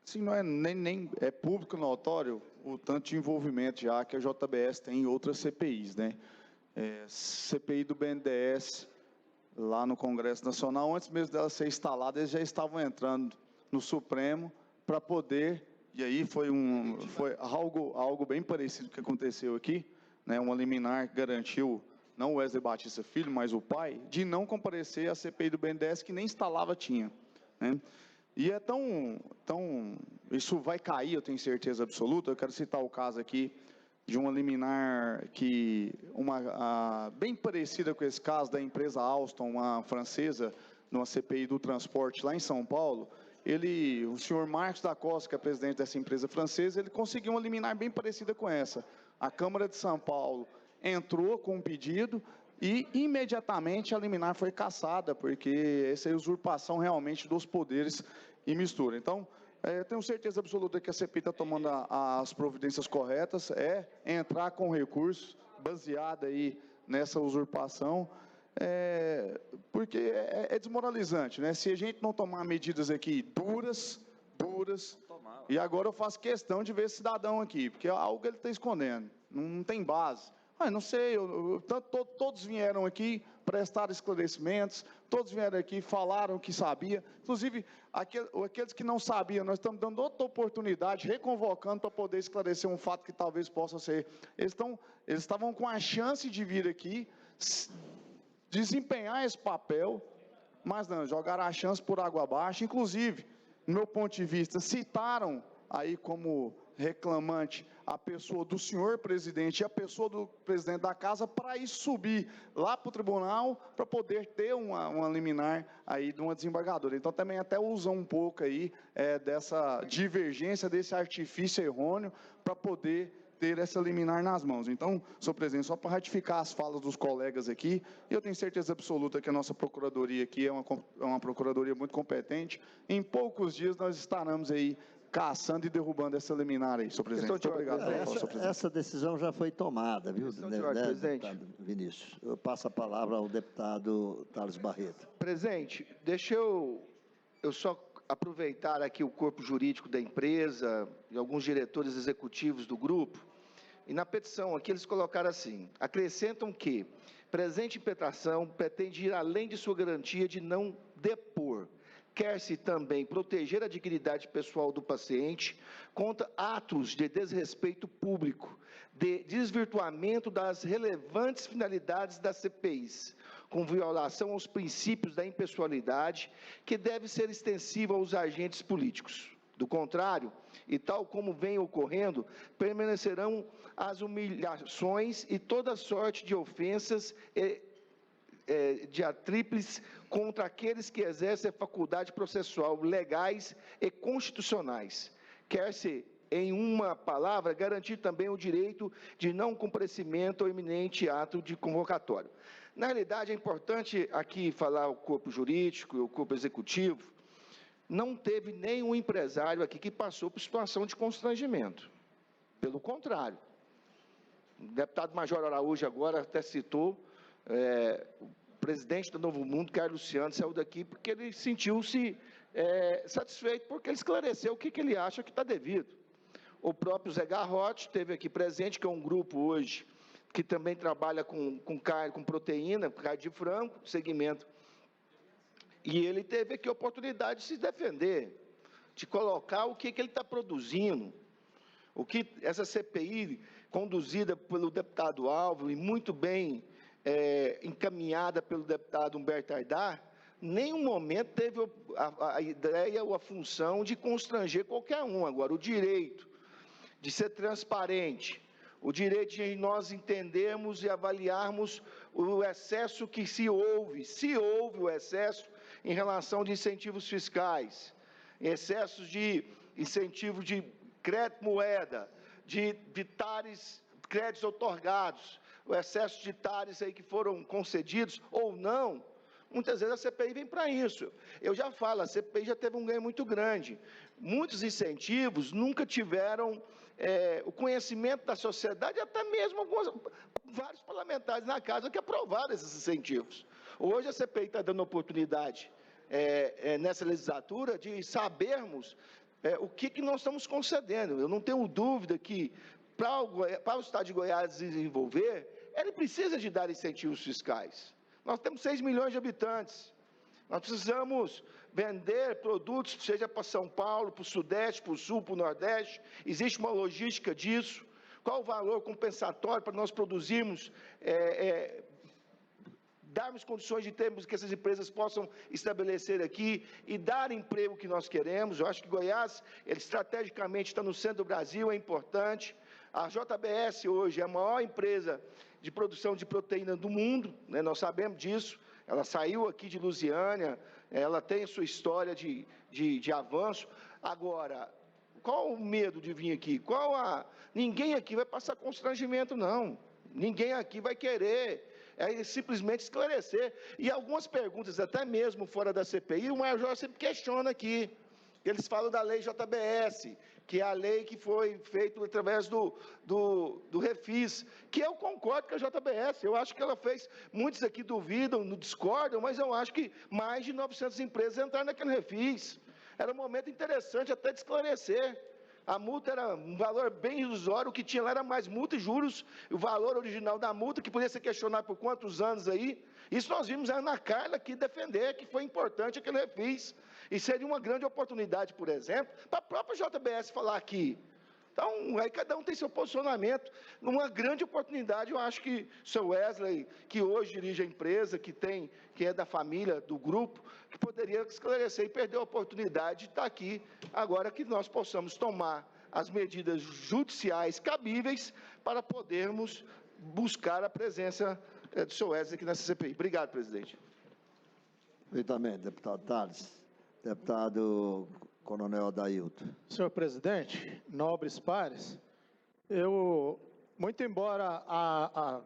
assim, não é nem é público notório o tanto de envolvimento já que a JBS tem em outras CPIs, né? CPI do BNDES, lá no Congresso Nacional, antes mesmo dela ser instalada, eles já estavam entrando no Supremo para poder, e aí foi algo bem parecido que aconteceu aqui, né, uma liminar que garantiu, não o Wesley Batista Filho, mas o pai, de não comparecer à CPI do BNDES, que nem instalava tinha, né? E é isso vai cair, eu tenho certeza absoluta. Eu quero citar o caso aqui de uma liminar bem parecida com esse caso da empresa Alstom, uma francesa, numa CPI do transporte lá em São Paulo. O senhor Marcos da Costa, que é presidente dessa empresa francesa, ele conseguiu uma liminar bem parecida com essa. A Câmara de São Paulo entrou com um pedido e imediatamente a liminar foi cassada, porque essa é a usurpação realmente dos poderes e mistura. Então, tenho certeza absoluta que a CPI está tomando as providências corretas, entrar com recurso baseado aí nessa usurpação, porque é desmoralizante, né? Se a gente não tomar medidas aqui duras, e agora eu faço questão de ver esse cidadão aqui, porque é algo que ele está escondendo, não tem base. Não sei, todos vieram aqui prestar esclarecimentos, todos vieram aqui, falaram que sabia, inclusive aqueles que não sabiam, nós estamos dando outra oportunidade, reconvocando para poder esclarecer um fato que talvez possa ser. Eles estavam com a chance de vir aqui, desempenhar esse papel, mas não, jogaram a chance por água abaixo. Inclusive, no meu ponto de vista, citaram aí como reclamante a pessoa do senhor presidente e a pessoa do presidente da casa para ir subir lá para o tribunal para poder ter uma liminar aí de uma desembargadora. Então também até usam um pouco aí dessa divergência, desse artifício errôneo para poder ter essa liminar nas mãos. Então, senhor presidente, só para ratificar as falas dos colegas aqui, eu tenho certeza absoluta que a nossa procuradoria aqui é uma procuradoria muito competente. Em poucos dias nós estaremos aí caçando e derrubando essa liminar aí, senhor presidente. Muito obrigado pela fala, senhor presidente. Essa decisão já foi tomada, viu, presidente. Vinícius? Eu passo a palavra ao deputado Thales Barreto. Presidente, deixa eu só aproveitar aqui o corpo jurídico da empresa e alguns diretores executivos do grupo, e na petição aqui eles colocaram assim: acrescentam que presente impetração pretende ir além de sua garantia de não depor. Quer-se também proteger a dignidade pessoal do paciente contra atos de desrespeito público, de desvirtuamento das relevantes finalidades das CPIs, com violação aos princípios da impessoalidade, que deve ser extensiva aos agentes políticos. Do contrário, e tal como vem ocorrendo, permanecerão as humilhações e toda sorte de ofensas diatríplices contra aqueles que exercem a faculdade processual legais e constitucionais. Quer-se, em uma palavra, garantir também o direito de não comparecimento ao iminente ato de convocatório. Na realidade, é importante aqui falar o corpo jurídico e o corpo executivo. Não teve nenhum empresário aqui que passou por situação de constrangimento. Pelo contrário. O deputado Major Araújo agora até citou, o presidente do Novo Mundo, Carlos Luciano, saiu daqui porque ele sentiu-se satisfeito, porque ele esclareceu o que ele acha que está devido. O próprio Zé Garrote esteve aqui presente, que é um grupo hoje que também trabalha com carne, com proteína, carne de frango, segmento. E ele teve aqui a oportunidade de se defender, de colocar o que ele está produzindo. O que essa CPI, conduzida pelo deputado Álvaro e muito bem encaminhada pelo deputado Humberto Aidar, nenhum momento teve a ideia ou a função de constranger qualquer um. Agora, o direito de ser transparente, o direito de nós entendermos e avaliarmos o excesso que se houve o excesso em relação de incentivos fiscais, excessos de incentivo de crédito moeda, de TARES, créditos otorgados, o excesso de TARES aí que foram concedidos ou não. Muitas vezes a CPI vem para isso. Eu já falo, a CPI já teve um ganho muito grande. Muitos incentivos nunca tiveram o conhecimento da sociedade, até mesmo vários parlamentares na casa que aprovaram esses incentivos. Hoje a CPI está dando oportunidade nessa legislatura de sabermos o que nós estamos concedendo. Eu não tenho dúvida que para o Estado de Goiás desenvolver, ele precisa de dar incentivos fiscais. Nós temos 6 milhões de habitantes. Nós precisamos vender produtos, seja para São Paulo, para o Sudeste, para o Sul, para o Nordeste. Existe uma logística disso. Qual o valor compensatório para nós produzirmos, darmos condições de termos que essas empresas possam estabelecer aqui e dar emprego que nós queremos. Eu acho que Goiás, ele estrategicamente está no centro do Brasil, é importante. A JBS hoje é a maior empresa de produção de proteína do mundo, né? Nós sabemos disso. Ela saiu aqui de Lusiânia, ela tem a sua história de avanço. Agora, qual o medo de vir aqui? Ninguém aqui vai passar constrangimento, não. Ninguém aqui vai querer simplesmente esclarecer. E algumas perguntas, até mesmo fora da CPI, o Major sempre questiona aqui. Eles falam da lei JBS, que é a lei que foi feita através do Refis, que eu concordo com a JBS. Eu acho que ela fez, muitos aqui duvidam, discordam, mas eu acho que mais de 900 empresas entraram naquele Refis. Era um momento interessante até de esclarecer. A multa era um valor bem irrisório, o que tinha lá era mais multa e juros, o valor original da multa, que podia ser questionado por quantos anos aí. Isso nós vimos a Ana Carla aqui defender, que foi importante aquele Refis. E seria uma grande oportunidade, por exemplo, para a própria JBS falar aqui. Então, aí cada um tem seu posicionamento. Uma grande oportunidade, eu acho que o seu Wesley, que hoje dirige a empresa, que é da família, do grupo, que poderia esclarecer e perder a oportunidade de estar aqui, agora que nós possamos tomar as medidas judiciais cabíveis para podermos buscar a presença do seu Wesley aqui nessa CPI. Obrigado, presidente. Perfeitamente, deputado Tales. Deputado Coronel Adailton. Senhor presidente, nobres pares, muito embora a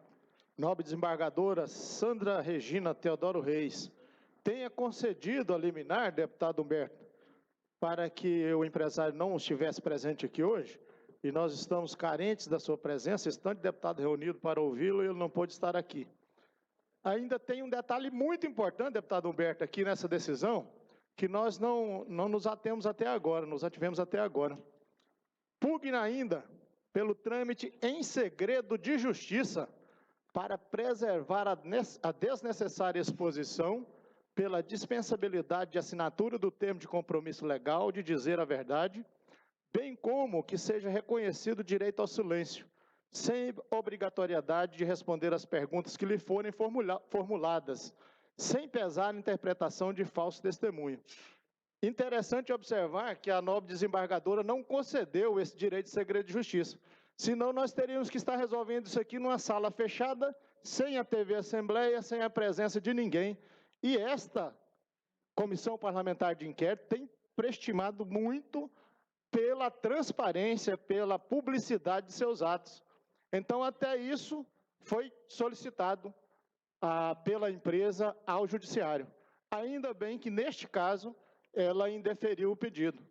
nobre desembargadora Sandra Regina Teodoro Reis tenha concedido a liminar, deputado Humberto, para que o empresário não estivesse presente aqui hoje, e nós estamos carentes da sua presença, estando deputado reunido para ouvi-lo, e ele não pôde estar aqui. Ainda tem um detalhe muito importante, deputado Humberto, aqui nessa decisão, que nós não nos atemos até agora, nos ativemos até agora. Pugna ainda pelo trâmite em segredo de justiça para preservar a desnecessária exposição pela dispensabilidade de assinatura do termo de compromisso legal de dizer a verdade, bem como que seja reconhecido o direito ao silêncio, sem obrigatoriedade de responder às perguntas que lhe forem formuladas, sem pesar na interpretação de falso testemunho. Interessante observar que a nobre desembargadora não concedeu esse direito de segredo de justiça, senão nós teríamos que estar resolvendo isso aqui numa sala fechada, sem a TV Assembleia, sem a presença de ninguém. E esta Comissão Parlamentar de Inquérito tem prestimado muito pela transparência, pela publicidade de seus atos. Então, até isso foi solicitado pela empresa ao Judiciário. Ainda bem que, neste caso, ela indeferiu o pedido,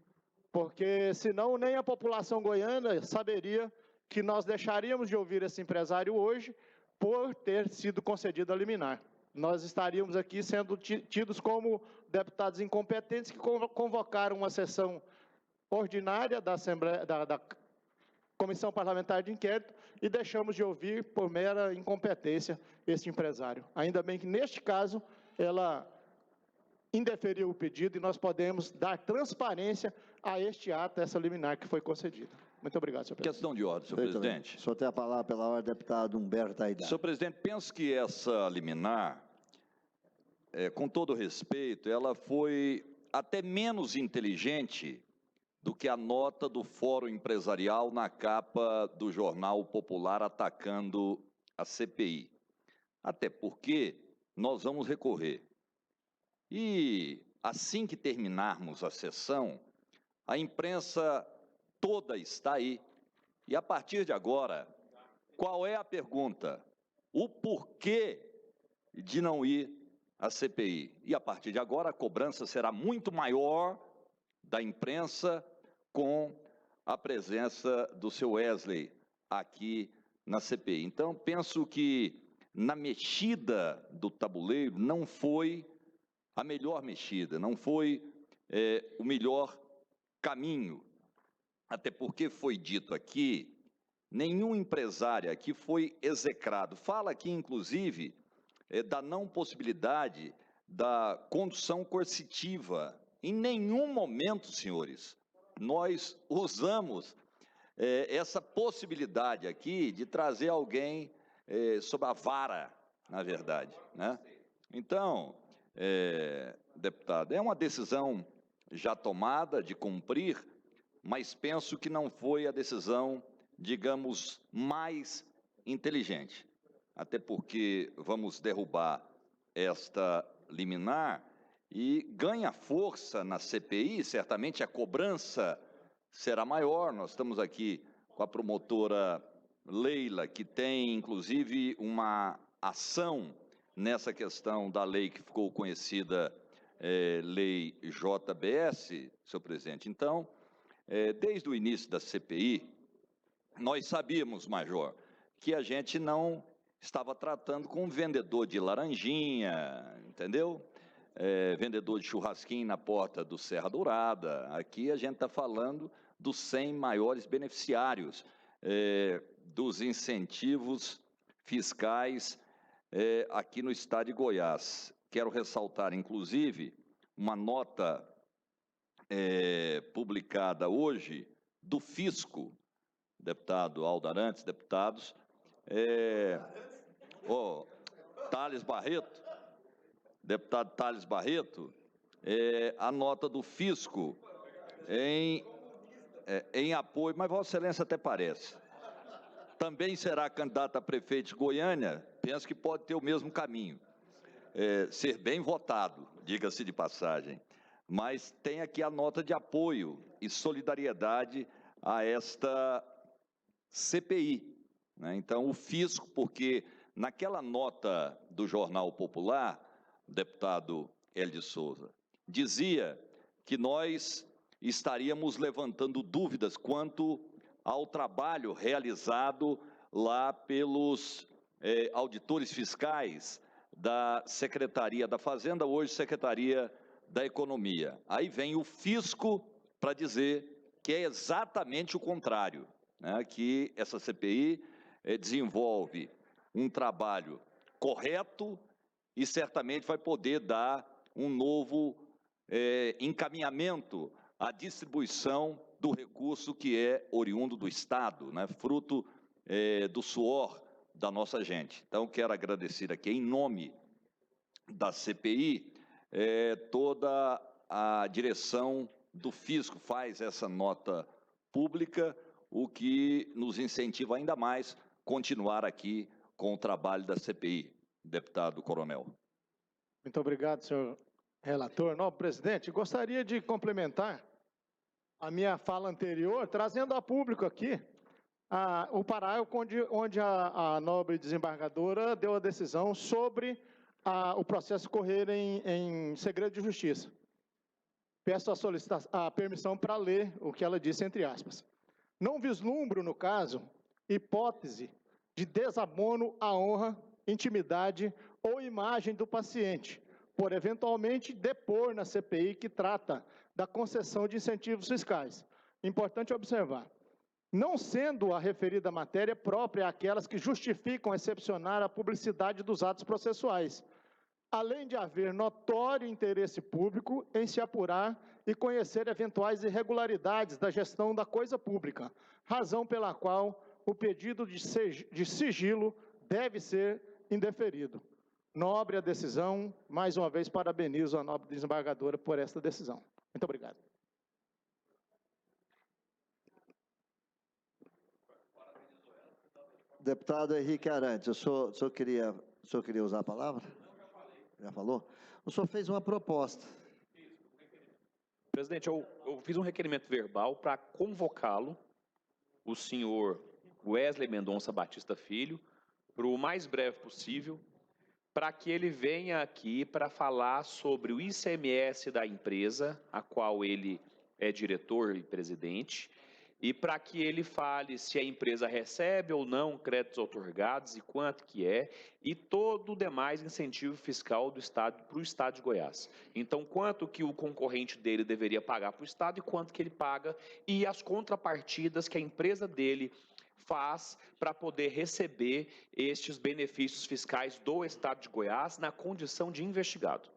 porque senão nem a população goiana saberia que nós deixaríamos de ouvir esse empresário hoje por ter sido concedido a liminar. Nós estaríamos aqui sendo tidos como deputados incompetentes que convocaram uma sessão ordinária da Assembleia, da Comissão Parlamentar de Inquérito, e deixamos de ouvir, por mera incompetência, este empresário. Ainda bem que, neste caso, ela indeferiu o pedido e nós podemos dar transparência a este ato, a essa liminar que foi concedida. Muito obrigado, senhor presidente. Questão de ordem, senhor presidente. O senhor tem a palavra pela ordem, deputado Humberto Aidar. Senhor presidente, penso que essa liminar, com todo respeito, ela foi até menos inteligente do que a nota do Fórum Empresarial na capa do Jornal Popular atacando a CPI. Até porque nós vamos recorrer. E assim que terminarmos a sessão, a imprensa toda está aí. E a partir de agora, qual é a pergunta? O porquê de não ir à CPI? E a partir de agora, a cobrança será muito maior da imprensa com a presença do seu Wesley aqui na CPI. Então, penso que na mexida do tabuleiro não foi a melhor mexida, não foi o melhor caminho. Até porque foi dito aqui, nenhum empresário aqui foi execrado. Fala aqui, inclusive, da não possibilidade da condução coercitiva. Em nenhum momento, senhores, nós usamos essa possibilidade aqui de trazer alguém sob a vara, na verdade, né? Então, deputado, é uma decisão já tomada de cumprir, mas penso que não foi a decisão, digamos, mais inteligente. Até porque vamos derrubar esta liminar e ganha força na CPI, certamente a cobrança será maior. Nós estamos aqui com a promotora Leila, que tem, inclusive, uma ação nessa questão da lei que ficou conhecida, Lei JBS, senhor presidente. Então, desde o início da CPI, nós sabíamos, Major, que a gente não estava tratando com um vendedor de laranjinha, entendeu? Vendedor de churrasquinho na porta do Serra Dourada. Aqui a gente está falando dos 100 maiores beneficiários dos incentivos fiscais aqui no estado de Goiás. Quero ressaltar, inclusive, uma nota publicada hoje do Fisco, deputado Aldo Arantes, deputados, Thales Barreto, deputado Thales Barreto, a nota do Fisco em apoio, mas Vossa Excelência até parece. Também será candidato a prefeito de Goiânia, penso que pode ter o mesmo caminho. Ser bem votado, diga-se de passagem. Mas tem aqui a nota de apoio e solidariedade a esta CPI, né? Então, o Fisco, porque naquela nota do Jornal Popular, deputado Hélio de Souza, dizia que nós estaríamos levantando dúvidas quanto ao trabalho realizado lá pelos auditores fiscais da Secretaria da Fazenda, hoje Secretaria da Economia. Aí vem o Fisco para dizer que é exatamente o contrário, né? Que essa CPI desenvolve um trabalho correto e certamente vai poder dar um novo encaminhamento à distribuição do recurso que é oriundo do Estado, né? Fruto do suor da nossa gente. Então, quero agradecer aqui, em nome da CPI, toda a direção do fisco faz essa nota pública, o que nos incentiva ainda mais continuar aqui com o trabalho da CPI, deputado Coronel. Muito obrigado, senhor relator. Nobre presidente, gostaria de complementar a minha fala anterior, trazendo a público aqui o parágrafo onde a nobre desembargadora deu a decisão sobre o processo correr em segredo de justiça. Peço a permissão para ler o que ela disse, entre aspas. Não vislumbro, no caso, hipótese de desabono à honra, intimidade ou imagem do paciente, por eventualmente depor na CPI que trata da concessão de incentivos fiscais. Importante observar. Não sendo a referida matéria própria aquelas que justificam excepcionar a publicidade dos atos processuais, além de haver notório interesse público em se apurar e conhecer eventuais irregularidades da gestão da coisa pública, razão pela qual o pedido de sigilo deve ser indeferido. Nobre a decisão, mais uma vez parabenizo a nobre desembargadora por esta decisão. Muito obrigado. Deputado Henrique Arantes, o senhor queria usar a palavra? Já falou? O senhor fez uma proposta. Presidente, eu fiz um requerimento verbal para convocá-lo, o senhor Wesley Mendonça Batista Filho, para o mais breve possível, para que ele venha aqui para falar sobre o ICMS da empresa, a qual ele é diretor e presidente, e para que ele fale se a empresa recebe ou não créditos outorgados e quanto que é, e todo o demais incentivo fiscal do Estado para o Estado de Goiás. Então, quanto que o concorrente dele deveria pagar para o Estado e quanto que ele paga, e as contrapartidas que a empresa dele faz para poder receber estes benefícios fiscais do Estado de Goiás na condição de investigado.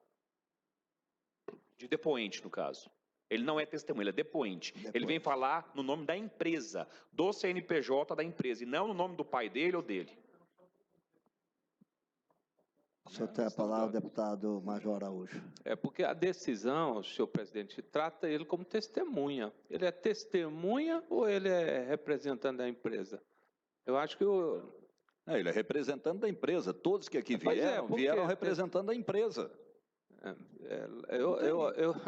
De depoente, no caso. Ele não é testemunha, ele é depoente. Ele vem falar no nome da empresa, do CNPJ da empresa, e não no nome do pai dele ou dele. O senhor tem a palavra, deputado Major Araújo. Porque a decisão, senhor presidente, trata ele como testemunha. Ele é testemunha ou ele é representante da empresa? Eu acho que ele é representante da empresa. Todos que aqui vieram, vieram representando a empresa.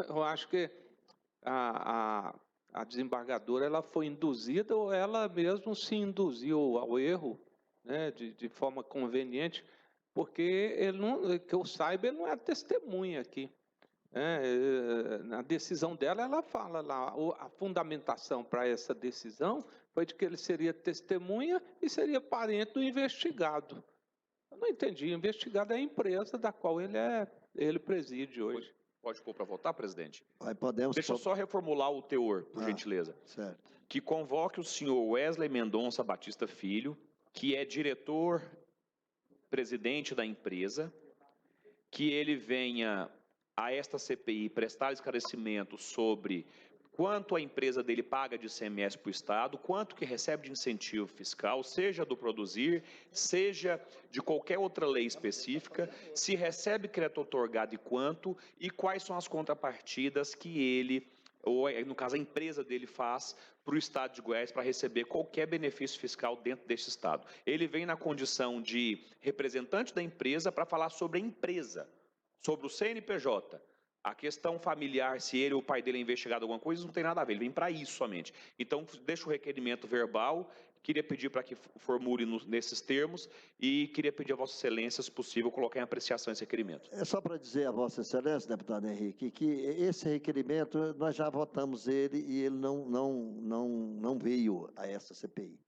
Eu acho que a desembargadora ela foi induzida ou ela mesmo se induziu ao erro, né, de forma conveniente, porque ele não, que eu saiba, ele não é testemunha aqui. Na decisão dela, ela fala lá, a fundamentação para essa decisão foi de que ele seria testemunha e seria parente do investigado. Eu não entendi, o investigado é a empresa da qual ele preside hoje. Pode pôr para votar, presidente? Podemos. Deixa eu só reformular o teor, por gentileza. Certo. Que convoque o senhor Wesley Mendonça Batista Filho, que é diretor, presidente da empresa, que ele venha a esta CPI prestar esclarecimento sobre quanto a empresa dele paga de ICMS para o Estado, quanto que recebe de incentivo fiscal, seja do produzir, seja de qualquer outra lei específica, se recebe crédito outorgado e quanto, e quais são as contrapartidas que ele, ou no caso a empresa dele, faz para o Estado de Goiás para receber qualquer benefício fiscal dentro deste Estado. Ele vem na condição de representante da empresa para falar sobre a empresa, sobre o CNPJ. A questão familiar, se ele ou o pai dele é investigado alguma coisa, não tem nada a ver, ele vem para isso somente. Então, deixa o requerimento verbal, queria pedir para que formule nesses termos e queria pedir a Vossa Excelência, se possível, colocar em apreciação esse requerimento. É só para dizer a Vossa Excelência, deputado Henrique, que esse requerimento, nós já votamos ele e ele não veio a essa CPI.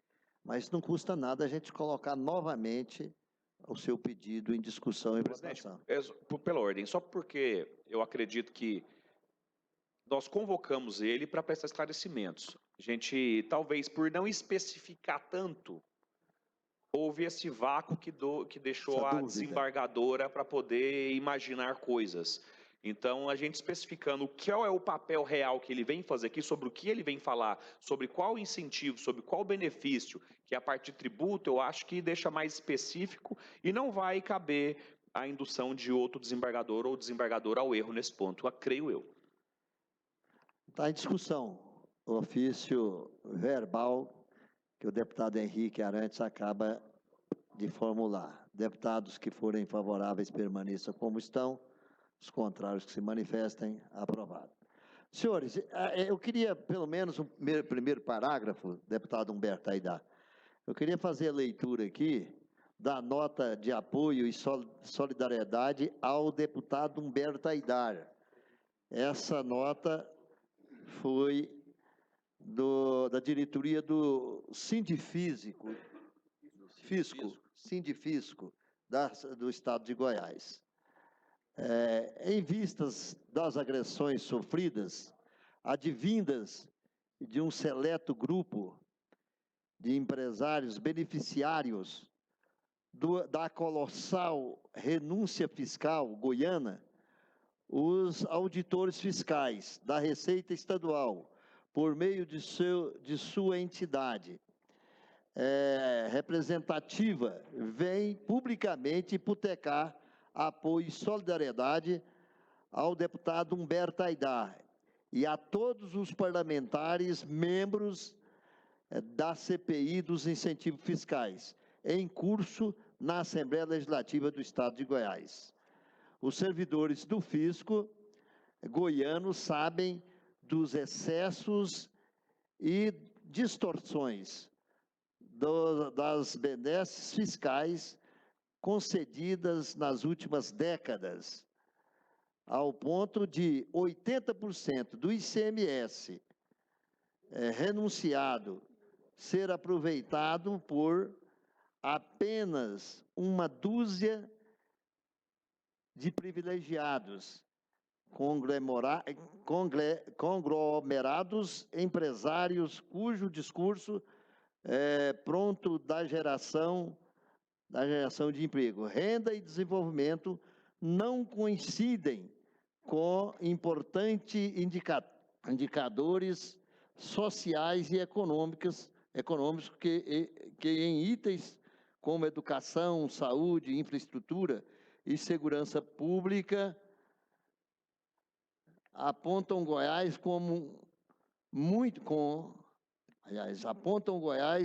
Mas não custa nada a gente colocar novamente o seu pedido em discussão e votação. Pela ordem, só porque eu acredito que nós convocamos ele para prestar esclarecimentos. A gente, talvez por não especificar tanto, houve esse vácuo que deixou a desembargadora para poder imaginar coisas. Então, a gente especificando qual é o papel real que ele vem fazer aqui, sobre o que ele vem falar, sobre qual incentivo, sobre qual benefício, que é a parte de tributo, eu acho que deixa mais específico e não vai caber a indução de outro desembargador ou desembargadora ao erro nesse ponto, creio eu. Está em discussão o ofício verbal que o deputado Henrique Arantes acaba de formular. Deputados que forem favoráveis permaneçam como estão, os contrários que se manifestem, aprovado. Senhores, eu queria, pelo menos, um primeiro parágrafo, deputado Humberto Aidar, eu queria fazer a leitura aqui da nota de apoio e solidariedade ao deputado Humberto Aidar. Essa nota foi da diretoria do Sindifisco do Estado de Goiás. Em vistas das agressões sofridas, advindas de um seleto grupo de empresários beneficiários da colossal renúncia fiscal goiana, os auditores fiscais da Receita Estadual, por meio de sua entidade representativa, vem publicamente hipotecar apoio e solidariedade ao deputado Humberto Aidar e a todos os parlamentares membros da CPI dos incentivos fiscais, em curso na Assembleia Legislativa do Estado de Goiás. Os servidores do fisco goiano sabem dos excessos e distorções das benesses fiscais concedidas nas últimas décadas, ao ponto de 80% do ICMS renunciado ser aproveitado por apenas uma dúzia de privilegiados, conglomerados empresários cujo discurso pronto da geração de emprego, renda e desenvolvimento não coincidem com importantes indicadores sociais e econômicos que em itens como educação, saúde, infraestrutura e segurança pública apontam Goiás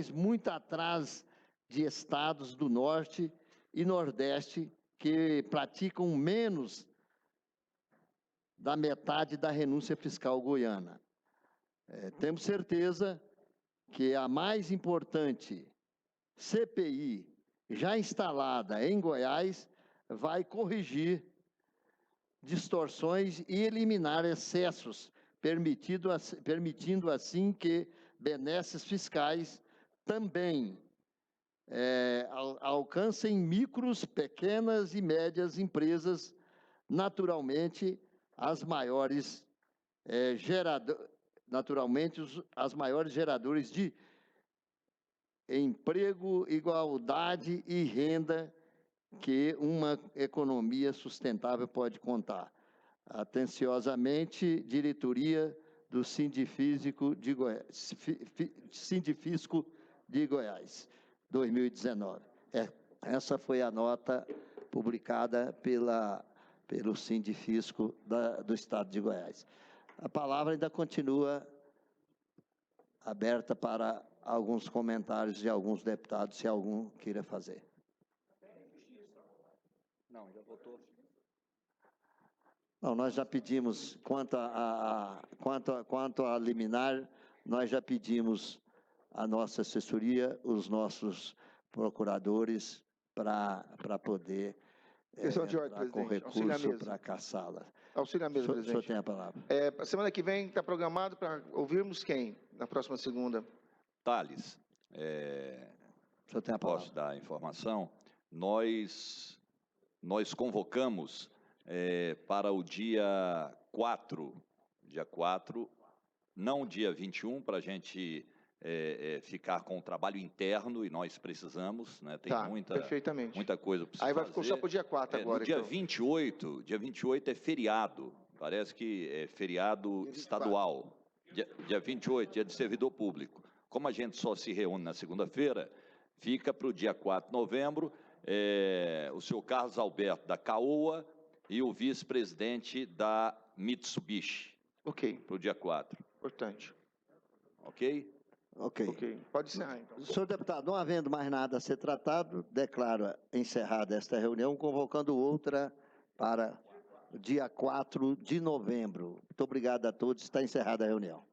muito atrás de estados do Norte e Nordeste que praticam menos da metade da renúncia fiscal goiana. Temos certeza que a mais importante CPI já instalada em Goiás vai corrigir distorções e eliminar excessos, permitindo assim que benesses fiscais também alcancem micros, pequenas e médias empresas, naturalmente as maiores geradores de emprego, igualdade e renda que uma economia sustentável pode contar. Atenciosamente, diretoria do Sindifisco de Goiás, 2019. Essa foi a nota publicada pelo Sindifisco do Estado de Goiás. A palavra ainda continua aberta para alguns comentários de alguns deputados, se algum queira fazer. Não, já votou. Não, nós já pedimos, quanto a liminar, nós já pedimos a nossa assessoria, os nossos procuradores, para poder entrar com recurso para caçá-la. Auxílio à mesa, presidente. O senhor tem a palavra. A semana que vem está programado para ouvirmos quem? Na próxima segunda? Thales, O senhor tem a palavra. posso dar a informação? Nós convocamos para o dia 4, não dia 21, para a gente ficar com o trabalho interno, e nós precisamos, né? Tem Tá, perfeitamente. muita coisa para Aí fazer. ficou só para o dia 4 agora, No dia então. 28 é feriado, parece que é feriado estadual. Dia 28, dia de servidor público. Como a gente só se reúne na segunda-feira, fica para o dia 4 de novembro, o senhor Carlos Alberto da CAOA e o vice-presidente da Mitsubishi. Ok. Para o dia 4. Importante. Ok? Ok. Pode encerrar, então. Senhor deputado, não havendo mais nada a ser tratado, declaro encerrada esta reunião, convocando outra para dia 4 de novembro. Muito obrigado a todos. Está encerrada a reunião.